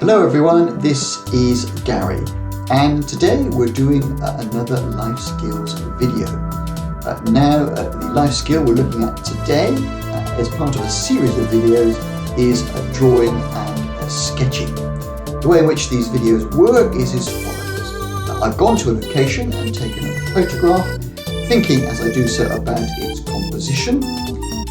Hello everyone, this is Gary, and today we're doing another life skills video. The life skill we're looking at today as part of a series of videos is drawing and sketching. The way in which these videos work is as follows. I've gone to a location and taken a photograph, thinking as I do so about its composition.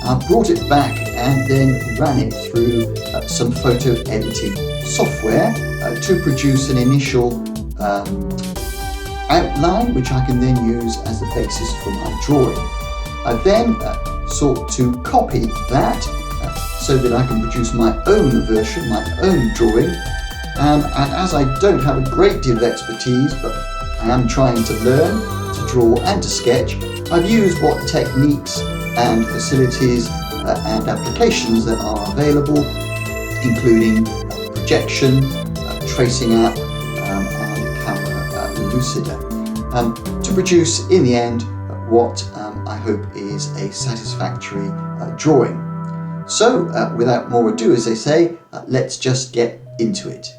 I've brought it back and then ran it through some photo editing software to produce an initial outline which I can then use as the basis for my drawing. I then sought to copy that so that I can produce my own version, my own drawing, and as I don't have a great deal of expertise, but I am trying to learn to draw and to sketch, I've used what techniques and facilities and applications that are available, including projection, tracing app, and camera Lucida, to produce in the end what I hope is a satisfactory drawing. So without more ado, as they say, let's just get into it.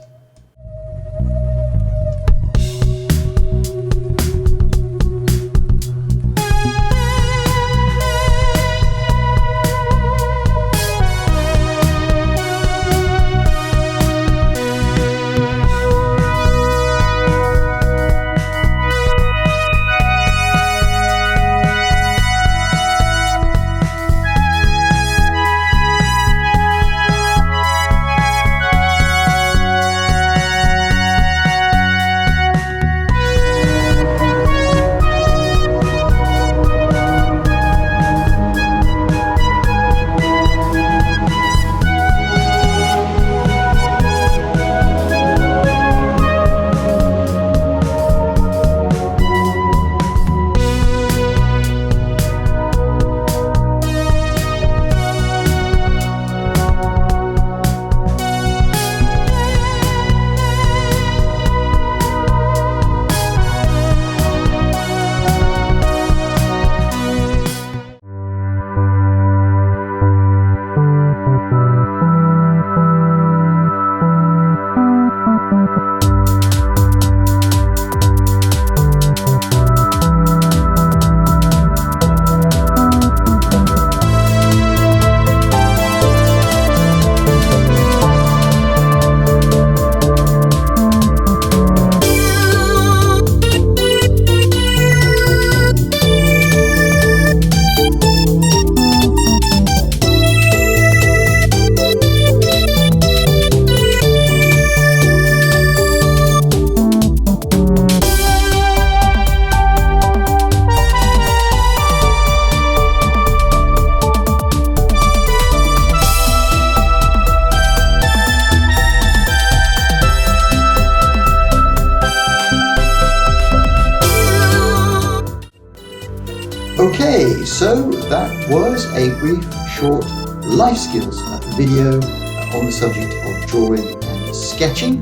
Okay, so that was a brief, short life skills video on the subject of drawing and sketching,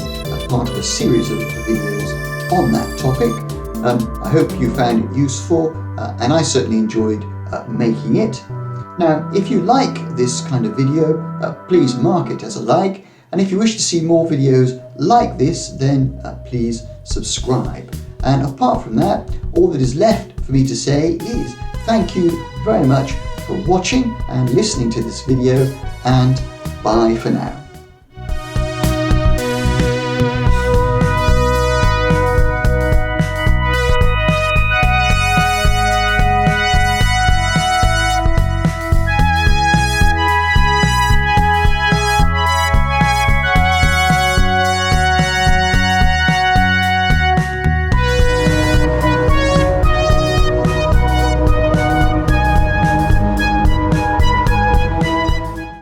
part of a series of videos on that topic. I hope you found it useful, and I certainly enjoyed making it. Now, if you like this kind of video, please mark it as a like, and if you wish to see more videos like this, then please subscribe. And apart from that, all that is left for me to say is thank you very much for watching and listening to this video, and bye for now.